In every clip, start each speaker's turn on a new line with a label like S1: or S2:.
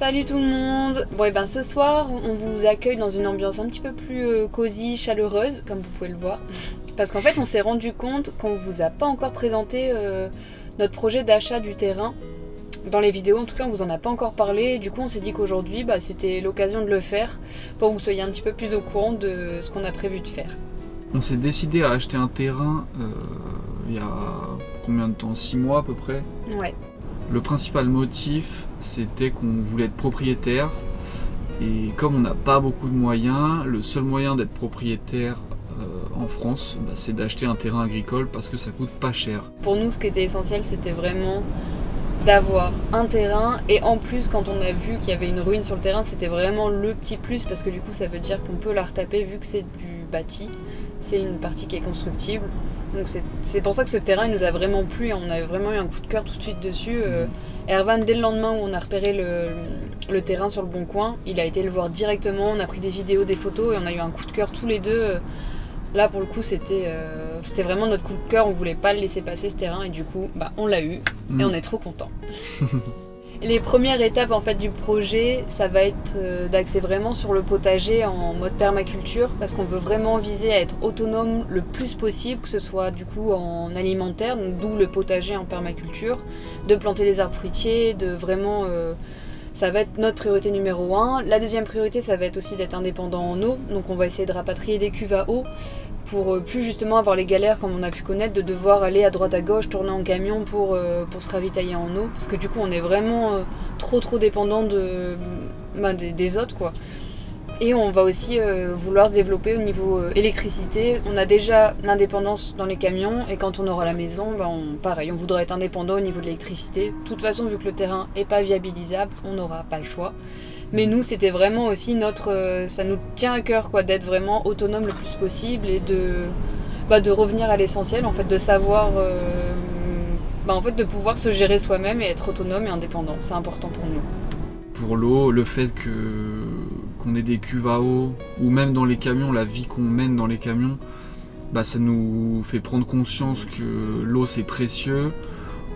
S1: Salut tout le monde. Bon et ben ce soir on vous accueille dans une ambiance un petit peu plus cosy, chaleureuse comme vous pouvez le voir. Parce qu'en fait on s'est rendu compte qu'on vous a pas encore présenté notre projet d'achat du terrain. Dans les vidéos en tout cas on vous en a pas encore parlé. Du coup on s'est dit qu'aujourd'hui c'était l'occasion de le faire pour que vous soyez un petit peu plus au courant de ce qu'on a prévu de faire.
S2: On s'est décidé à acheter un terrain il y a combien de temps? 6 mois à peu près.
S1: Ouais.
S2: Le principal motif, c'était qu'on voulait être propriétaire. Et comme on n'a pas beaucoup de moyens, le seul moyen d'être propriétaire en France, c'est d'acheter un terrain agricole parce que ça coûte pas cher.
S1: Pour nous ce qui était essentiel c'était vraiment d'avoir un terrain, et en plus quand on a vu qu'il y avait une ruine sur le terrain, c'était vraiment le petit plus parce que du coup ça veut dire qu'on peut la retaper vu que c'est du bâti, c'est une partie qui est constructible. Donc c'est pour ça que ce terrain il nous a vraiment plu, on a vraiment eu un coup de cœur tout de suite dessus. Ervan, dès le lendemain où on a repéré le terrain sur le Bon Coin, il a été le voir directement, on a pris des vidéos, des photos et on a eu un coup de cœur tous les deux. Là pour le coup c'était vraiment notre coup de cœur, on voulait pas le laisser passer ce terrain et du coup on l'a eu et on est trop contents. Les premières étapes en fait du projet, ça va être d'axer vraiment sur le potager en mode permaculture parce qu'on veut vraiment viser à être autonome le plus possible, que ce soit du coup en alimentaire, donc d'où le potager en permaculture, de planter des arbres fruitiers, de vraiment ça va être notre priorité numéro 1. La deuxième priorité, ça va être aussi d'être indépendant en eau, donc on va essayer de rapatrier des cuves à eau pour plus justement avoir les galères comme on a pu connaître de devoir aller à droite à gauche, tourner en camion pour se ravitailler en eau, parce que du coup on est vraiment trop dépendant des autres quoi. Et on va aussi vouloir se développer au niveau électricité. On a déjà l'indépendance dans les camions et quand on aura la maison, pareil, on voudra être indépendant au niveau de l'électricité. De toute façon, vu que le terrain n'est pas viabilisable, on n'aura pas le choix. Mais nous, c'était vraiment aussi ça nous tient à cœur quoi, d'être vraiment autonome le plus possible et de revenir à l'essentiel, en fait, de savoir, en fait, de pouvoir se gérer soi-même et être autonome et indépendant. C'est important pour nous.
S2: Pour l'eau, le fait qu'on ait des cuves à eau, ou même dans les camions, la vie qu'on mène dans les camions, ça nous fait prendre conscience que l'eau c'est précieux.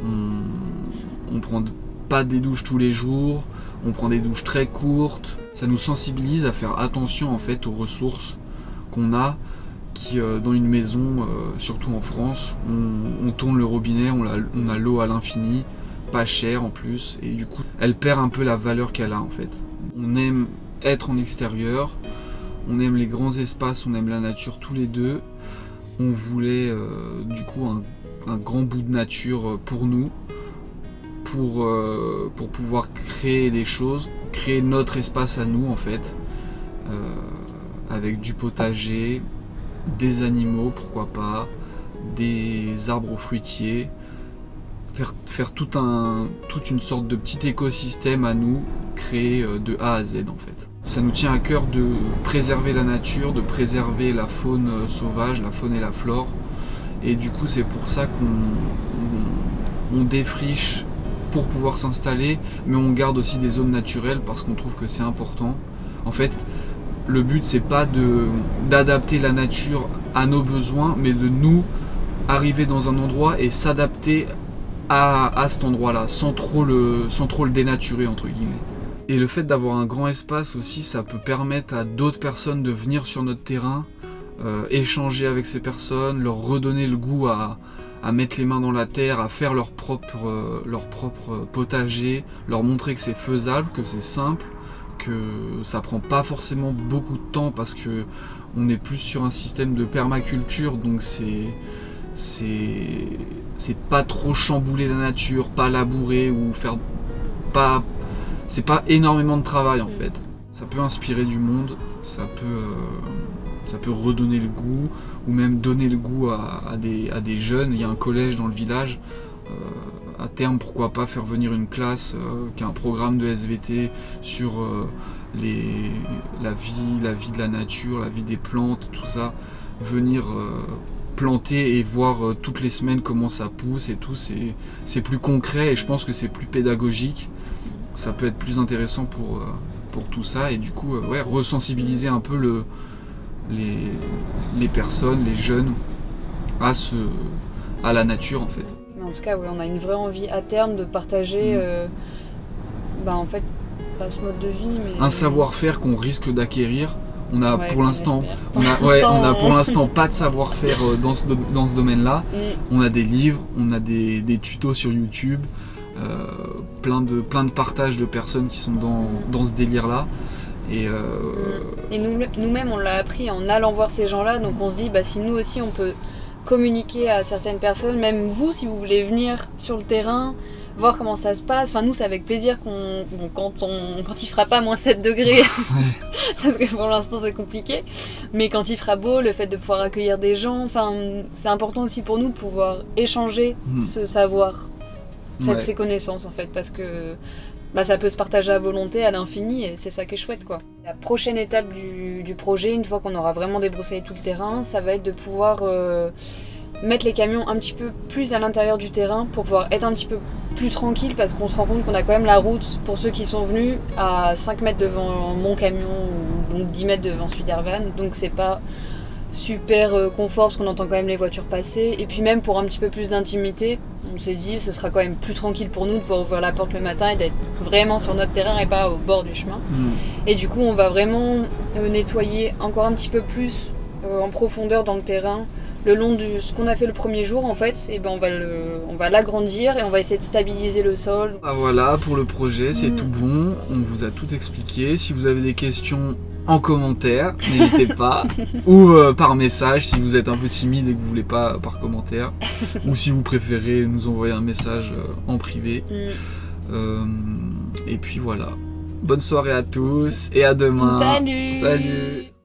S2: On prend pas des douches tous les jours, on prend des douches très courtes. Ça nous sensibilise à faire attention en fait aux ressources qu'on a, qui dans une maison, surtout en France, on tourne le robinet, on a l'eau à l'infini, pas cher en plus, et du coup elle perd un peu la valeur qu'elle a en fait. On aime être en extérieur, on aime les grands espaces, on aime la nature tous les deux. On voulait du coup un grand bout de nature pour nous, pour pouvoir créer des choses, créer notre espace à nous en fait, avec du potager, des animaux pourquoi pas, des arbres fruitiers, faire toute une sorte de petit écosystème à nous, créé de A à Z en fait. Ça nous tient à cœur de préserver la nature, de préserver la faune sauvage, la faune et la flore. Et du coup c'est pour ça qu'on défriche pour pouvoir s'installer, mais on garde aussi des zones naturelles parce qu'on trouve que c'est important. En fait, le but c'est pas d'adapter la nature à nos besoins, mais de nous arriver dans un endroit et s'adapter à cet endroit-là, sans trop le dénaturer entre guillemets. Et le fait d'avoir un grand espace aussi, ça peut permettre à d'autres personnes de venir sur notre terrain, échanger avec ces personnes, leur redonner le goût à mettre les mains dans la terre, à faire leur propre potager, leur montrer que c'est faisable, que c'est simple, que ça prend pas forcément beaucoup de temps parce que on est plus sur un système de permaculture, donc c'est pas trop chambouler la nature, pas labourer ou c'est pas énormément de travail en fait. Ça peut inspirer du monde, ça peut redonner le goût ou même donner le goût à des jeunes. Il y a un collège dans le village, à terme pourquoi pas faire venir une classe qui a un programme de SVT sur la vie de la nature, la vie des plantes, tout ça, venir planter et voir toutes les semaines comment ça pousse et tout, c'est plus concret et je pense que c'est plus pédagogique, ça peut être plus intéressant pour tout ça et du coup resensibiliser un peu les personnes, les jeunes à la nature en fait.
S1: Mais en tout cas, on a une vraie envie à terme de partager en fait pas ce mode de vie, mais...
S2: Un savoir-faire qu'on risque d'acquérir. On a
S1: Ouais,
S2: pour
S1: qu'on
S2: l'instant,
S1: espère.
S2: on a pour l'instant pas de savoir-faire dans ce domaine-là. On a des livres, on a des tutos sur YouTube, plein de partages de personnes qui sont dans ce délire-là. Et
S1: nous-mêmes, on l'a appris en allant voir ces gens-là, donc on se dit, bah, si nous aussi on peut communiquer à certaines personnes, même vous, si vous voulez venir sur le terrain, voir comment ça se passe. Enfin, nous, c'est avec plaisir quand il fera pas moins 7 degrés, parce que pour l'instant c'est compliqué, mais quand il fera beau, le fait de pouvoir accueillir des gens, enfin, c'est important aussi pour nous de pouvoir échanger ce savoir, ces connaissances en fait, parce que bah, ça peut se partager à volonté, à l'infini, et c'est ça qui est chouette, quoi. La prochaine étape du projet, une fois qu'on aura vraiment débroussaillé tout le terrain, ça va être de pouvoir mettre les camions un petit peu plus à l'intérieur du terrain pour pouvoir être un petit peu plus tranquille, parce qu'on se rend compte qu'on a quand même la route, pour ceux qui sont venus, à 5 mètres devant mon camion, ou donc 10 mètres devant celui d'Ervan, donc c'est pas super confort parce qu'on entend quand même les voitures passer, et puis même pour un petit peu plus d'intimité, on s'est dit ce sera quand même plus tranquille pour nous de pouvoir ouvrir la porte le matin et d'être vraiment sur notre terrain et pas au bord du chemin. Et du coup on va vraiment nettoyer encore un petit peu plus en profondeur dans le terrain le long de ce qu'on a fait le premier jour en fait, et ben on va l'agrandir et on va essayer de stabiliser le sol.
S2: Ah voilà, pour le projet c'est tout bon, on vous a tout expliqué. Si vous avez des questions en commentaire, n'hésitez pas, ou par message si vous êtes un peu timide et que vous voulez pas par commentaire, ou si vous préférez nous envoyer un message en privé. Et puis voilà, bonne soirée à tous et à demain.
S1: Salut.
S2: Salut.